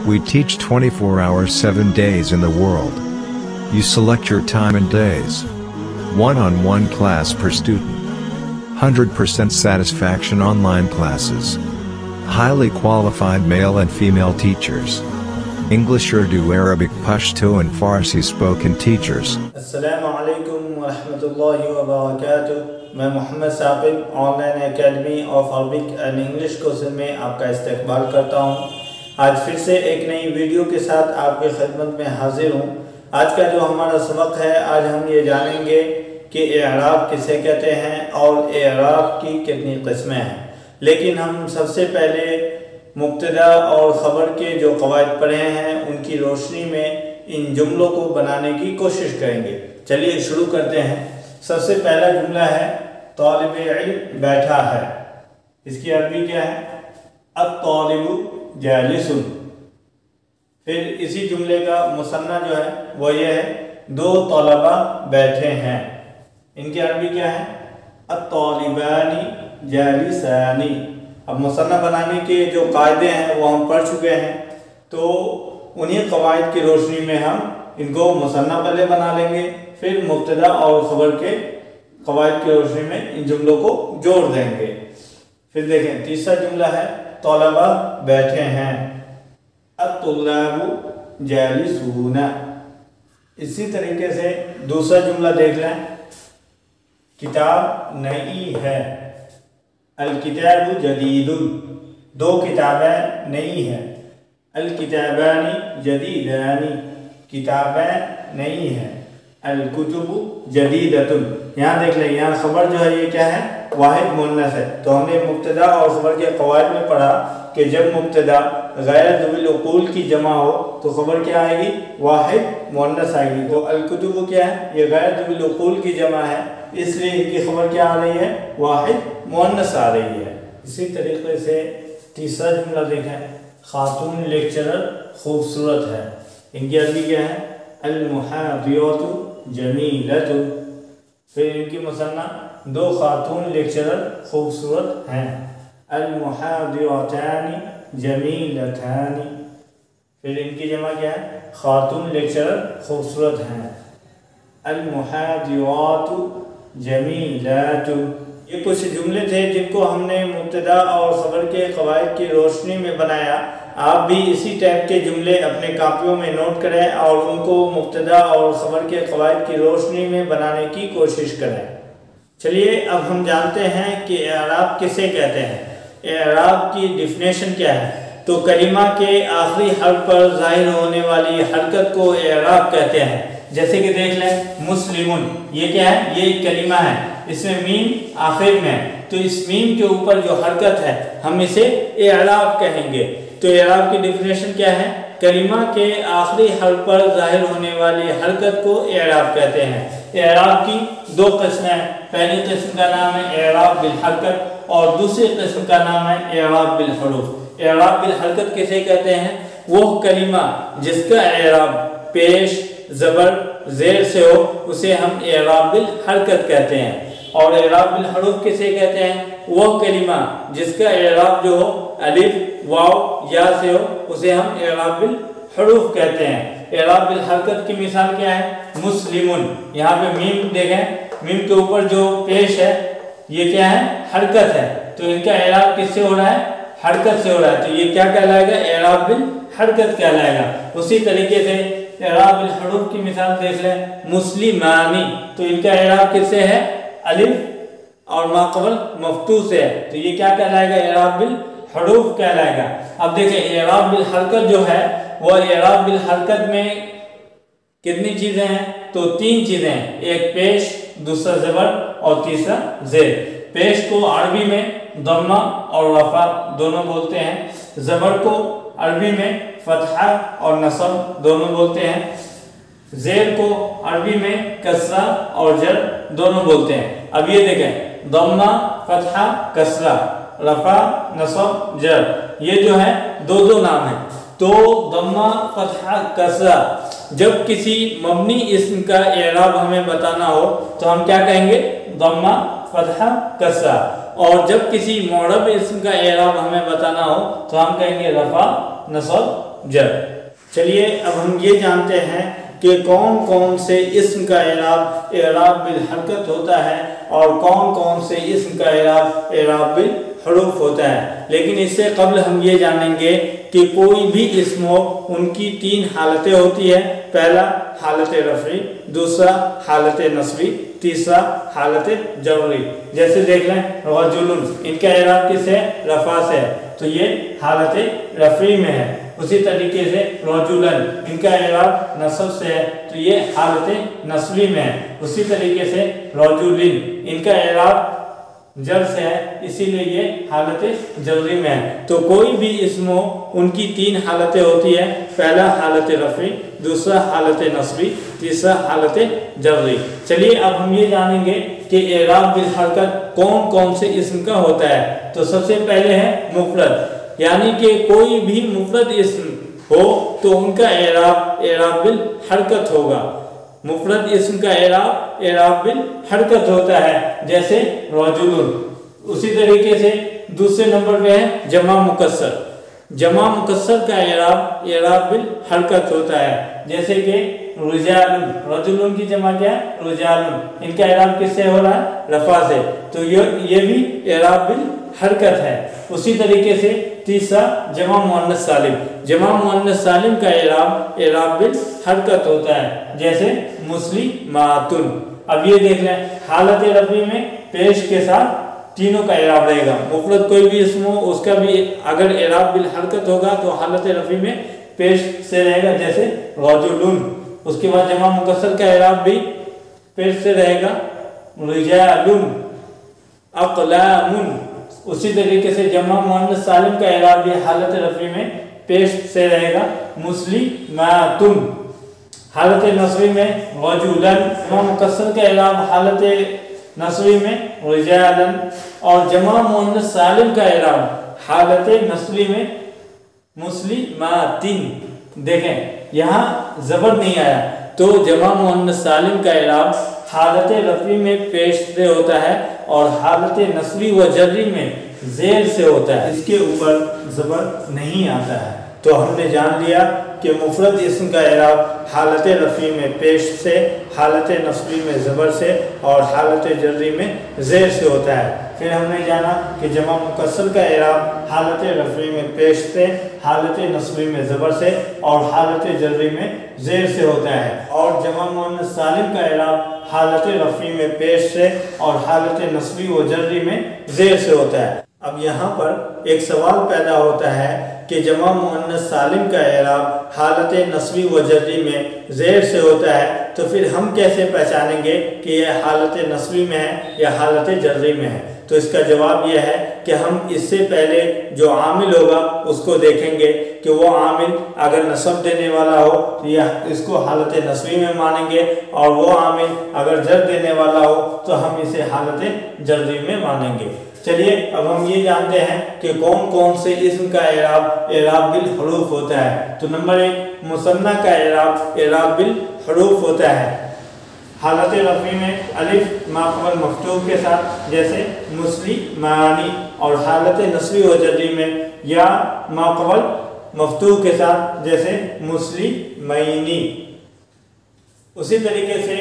We teach 24 hours 7 days in the world. You select your time and days. One-on-one class per student. 100% satisfaction online classes. Highly qualified male and female teachers. English, Urdu, Arabic, Pashto and Farsi spoken teachers. Assalamu alaikum wa rahmatullahi wa barakatuh. मैं Mohammad Saqib online academy of Arabic and English course में आपका इस्तकबाल करता हूँ। आज फिर से एक नई वीडियो के साथ आपकी खिदमत में हाजिर हूँ। आज का जो हमारा सबक है, आज हम ये जानेंगे कि एराब किसे कहते हैं और एराब की कितनी किस्में हैं। लेकिन हम सबसे पहले मुब्तदा और ख़बर के जो क़वाइद पढ़े हैं उनकी रोशनी में इन जुमलों को बनाने की कोशिश करेंगे। चलिए शुरू करते हैं। सबसे पहला जुमला है तालिब-ए-इल्म बैठा है। इसकी अरबी क्या है? अत-तालिबु जालिसुन। फिर इसी जुमले का मुसन्ना जो है वो ये है, दो तलबा बैठे हैं। इनकी अरबी क्या है? अत-तालिबानी जालिसानी। अब मुसन्ना बनाने के जो कायदे हैं वो हम पढ़ चुके हैं, तो उन्हीं कवायद की रोशनी में हम इनको मुसन्ना पहले बना लेंगे, फिर मुब्तदा और ख़बर के कवायद की रोशनी में इन जुमलों को जोड़ देंगे। फिर देखें, तीसरा जुमला है तलबा बैठे हैं। अत-तुल्लाबु जालिसूना। इसी तरीके से दूसरा जुमला देख लें, किताब नई है। अल-किताबु जदीदुन। दो किताबें नई हैं। अल-किताबानी जदीदानी। किताबें नई हैं। अल-कुतुबु जदीदतुन। यहाँ देख लें, यहाँ खबर जो है ये क्या है? वाहिद मुन्नस है। तो हमने मुब्तदा और खबर के क़वाइद में पढ़ा कि जब मुब्तदा गैर ज़ुविल उक़ूल की जमा हो तो खबर क्या आएगी? वाहिद मुन्नस आएगी। तो अल-कुतुबु क्या है? ये गैर ज़ुविल उक़ूल की जमा है, इसलिए इनकी खबर क्या आ रही है? वाहिद मुन्नस आ रही है। इसी तरीके से तीसरा जुमला देखें, खातून लेक्चरर खूबसूरत है। इनकी अरबी क्या है? अल-मुहादियतु जमीलतुन। फिर इनकी मुसन्ना, दो खातून लेक्चरर खूबसूरत हैं। अल-मुहादियतानी जमीलतानी। फिर इनकी जमा क्या है? खातून लेक्चरर खूबसूरत हैं। अल-मुहादियातु जमीलातु। ये कुछ जुमले थे जिनको हमने मुब्तदा और ख़बर के क़वाइद की रोशनी में बनाया। आप भी इसी टाइप के जुमले अपने कापियों में नोट करें और उनको मुब्तदा और ख़बर के क़वाइद की रोशनी में बनाने की कोशिश करें। चलिए अब हम जानते हैं कि एराब किसे कहते हैं। एराब की डिफिनेशन क्या है? तो कलिमा के आखिरी हर्फ पर ज़ाहिर होने वाली हरकत को एराब कहते हैं। जैसे कि देख लें, मुस्लिमुन, ये क्या है? ये एक कलिमा है, इसमें मीम आखिर में है, तो इस मीम के ऊपर जो हरकत है हम इसे एराब कहेंगे। तो एराब की डिफिनेशन क्या है? कलिमा के आखिरी हर्फ पर ज़ाहिर होने वाली हरकत को एराब कहते हैं। एराब की दो किस्में हैं। पहली किस्म का नाम है एराब बिल हरकत और दूसरी किस्म का नाम है एराब बिल हरूफ। एराब बिल हरकत किसे कहते हैं? वो कलिमा जिसका एराब पेश, ज़बर, ज़ेर से हो उसे हम एराब बिल हरकत कहते हैं। और एराब बिल हरूफ किसे कहते हैं? वो कलिमा जिसका एराब जो हो अलिफ, वाव, या से हो उसे हम एराब बिल हरूफ कहते हैं। एराब बिल हरकत की मिसाल क्या है? मुस्लिमुन। यहाँ पे मीम देखें, मीम के ऊपर जो पेश है ये क्या है? हरकत है, तो इनका एराब किससे हो रहा है? हरकत से हो रहा है, तो ये क्या कहलाएगा? एराब बिल हरकत कहलाएगा। उसी तरीके से एराब बिल हरूफ की मिसाल देख लें, मुस्लिमानी, तो इनका एराब किससे है? अलिफ और माक़बल मफ्तू से है, तो ये क्या कहलाएगा? एराब बिल हरूफ कहलाएगा। अब देखें, एराब बिल हरकत जो है वो एराब बिल हरकत में कितनी चीज़ें हैं? तो तीन चीज़ें हैं, एक पेश, दूसरा ज़बर और तीसरा ज़ेर। पेश को अरबी में दम्मा और रफ़ा दोनों बोलते हैं। ज़बर को अरबी में फ़तहा और नस्ब दोनों बोलते हैं। ज़ेर को अरबी में कसरा और जर दोनों बोलते हैं। अब ये देखें, दम्मा, फ़तहा, कसरा, रफ़ा, नस्ब, जर, ये जो है दो दो नाम हैं। तो दम्मा, फ़तहा, कसरा, जब किसी मबनी इस्म का एराब हमें बताना हो तो हम क्या कहेंगे? दम्मा, फ़तहा, कसरा। और जब किसी मुअर्रब इस्म का एराब हमें बताना हो तो हम कहेंगे रफ़ा, नस्ब, जर। चलिए अब हम ये जानते हैं कि कौन कौन से इस्म का इराब बिल हरकत होता है और कौन कौन से इस्म का इराब बिल हरूफ होता है। लेकिन इससे कबल हम ये जानेंगे कि कोई भी इस्म हो उनकी 3 हालतें होती है। पहला हालत रफ़ी, दूसरा हालत नस्बी, तीसरा हालत जबरी। जैसे देख लें रजुलुन, इनका इराब किस है? रफ़ा से है, तो ये हालत रफ़ी में है। उसी तरीके से रजुलन, इनका इराब नस्ब से है, तो ये हालत नस्बी में है। उसी तरीके से रजुलिन, इनका इराब जर से है, इसीलिए ये हालत जबरी में है। तो कोई भी इस्म हो उनकी 3 हालतें होती है। पहला हालत रफ़ी, दूसरा हालत नस्बी, तीसरा हालत जबरी। चलिए अब हम ये जानेंगे कि इराब बिल हरकत कौन कौन से इस्म का होता है। तो सबसे पहले है मुफरद, यानी कि कोई भी मुफरद इस्म हो तो उनका इराब बिल हरकत होगा। मुफरद इस्म का इराब बिल हरकत होता है, जैसे रजुलुन। उसी तरीके से दूसरे नंबर पे है जमा मुकस्सर। जमा मुकस्सर का इराब बिल हरकत होता है, जैसे कि रुजालुन। रजुलुन की जमा क्या है? रुजालुन। इनका इराब किससे हो रहा है? रफ़ा से, तो ये भी इराब बिल हरकत है। उसी तरीके से तीसरा जमा मुअन्नस सालिम। जमा मुअन्नस सालिम का इराब बिल हरकत होता है, जैसे मुस्लिमातुन। अब ये देख लें हालत रफ़ी में पेश के साथ तीनों का इराब रहेगा। मुफरद कोई भी इस्म हो उसका भी अगर इराब बिल हरकत होगा तो हालत रफ़ी में पेश से रहेगा, जैसे रजुलुन। उसके बाद जमा मुकस्सर का इराब भी पेश से रहेगा, रिजालुन, अक़लामुन। उसी तरीके से जमा मुअन्नस सालिम का इराब भी हालत रफ़ी में पेश से रहेगा, मुस्लिमातुन। हालत नस्बी में रजुलन। जमा मुकस्सर का इराब हालत नस्बी में रिजालन। और जमा मुअन्नस सालिम का इराब हालत नस्बी में मुस्लिमातिन। देखें यहाँ ज़बर नहीं आया, तो जमा मुअन्नस सालिम का इराब हालत रफ़ी में पेश से होता है और हालत नस्बी व जर्री में ज़ेर से होता है, इसके ऊपर ज़बर नहीं आता है। तो हमने जान लिया कि मुफरद इस्म का इराब हालत रफ़ी में पेश से, हालत नस्बी में ज़बर से और हालत जर्री में ज़ेर से होता है। फिर हमने जाना कि जमा मुकस्सर का इराब हालत रफ़ी में पेश से, हालत नस्बी में ज़बर से और हालत जर्री में ज़ेर से होता है। और जमा मुअन्नस सालिम का इराब हालत रफ़ी में पेश से और हालत नस्बी व जर्री में ज़ेर से होता है। अब यहाँ पर एक सवाल पैदा होता है कि जमा मुअन्नस सालिम का इराब हालत नस्बी व जर्री में ज़ेर से होता है, तो फिर हम कैसे पहचानेंगे कि यह हालत नस्बी में है या हालत जर्री में है? तो इसका जवाब यह है कि हम इससे पहले जो आमिल होगा उसको देखेंगे कि वो आमिल अगर नस्ब देने वाला हो तो यह इसको हालत नस्बी में मानेंगे, और वो आमिल अगर जर देने वाला हो तो हम इसे हालत जर्री में मानेंगे। चलिए अब हम ये जानते हैं कि कौन कौन से इस्म का इराब बिल हरूफ होता है। तो नंबर 1 मुसन्ना का इराब बिल हरूफ होता है। हालत रफ़ी में अलिफ माक़बल मफ्तूह के साथ, जैसे मुस्लिमानी। और हालत नस्बी व जर्री में या माक़बल मफ्तूह के साथ, जैसे मुस्लिमैनी। उसी तरीके से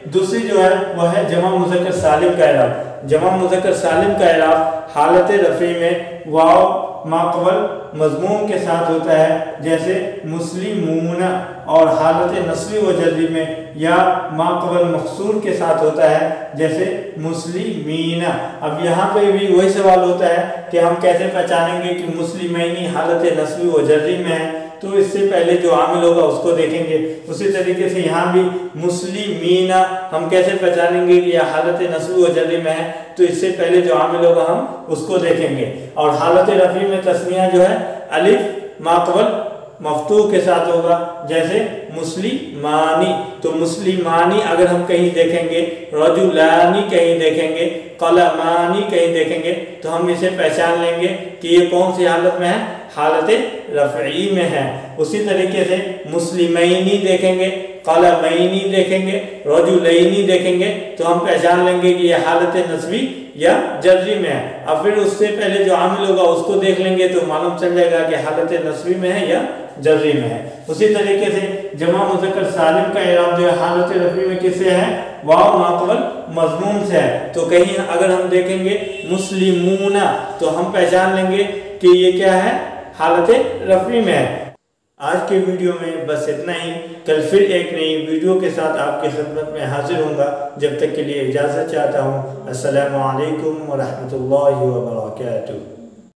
दूसरी जो है वह है जमा मुज़क्कर सालिम का इराब। जमा मुज़क्कर सालिम का इराब हालत रफ़ी में वाव माक़बल मज़मूम के साथ होता है, जैसे मुस्लिमूना। और हालत नस्बी व जर्री में या माक़बल मक़सूर के साथ होता है, जैसे मुस्लिमीना। अब यहाँ पे भी वही सवाल होता है कि हम कैसे पहचानेंगे कि मुस्लिमैनी हालत नस्बी व जर्री में है? तो इससे पहले जो आमिल होगा उसको देखेंगे। उसी तरीके से यहाँ भी मुस्लिमीना हम कैसे पहचानेंगे कि यह हालत नस्बी व जर्री में है? तो इससे पहले जो आमिल होगा हम उसको देखेंगे। और हालत रफ़ी में तस्निया जो है अलिफ माक़बल मफ्तूह के साथ होगा, जैसे मुस्लिमानी। तो मुस्लिमानी अगर हम कहीं देखेंगे, रजुलानी कहीं देखेंगे, कलमानी कहीं देखेंगे, तो हम इसे पहचान लेंगे कि ये कौन सी हालत में है? हालत रफ़ई में है। उसी तरीके से मुस्लिमैनी देखेंगे, कलमैनी देखेंगे, रजुलैनी देखेंगे, तो हम पहचान लेंगे कि यह हालत नस्बी या जर्री में है। अब फिर उससे पहले जो आमिल होगा उसको देख लेंगे तो मालूम चल जाएगा कि हालत नस्बी में है या जर्री में है। उसी तरीके से जमा मुज़क्कर सालिम का इराब जो है हालत रफ़ी में किससे है? वाव माक़बल मज़मूम से है। तो कहीं अगर हम देखेंगे मुस्लिमूना तो हम पहचान लेंगे कि ये क्या है? हालत रफ़ी में है। आज के वीडियो में बस इतना ही। कल फिर एक नई वीडियो के साथ आपकी खिदमत में हाजिर होऊंगा। जब तक के लिए इजाज़त चाहता हूँ। अस्सलामु अलैकुम व रहमतुल्लाहि व बरकातुहू।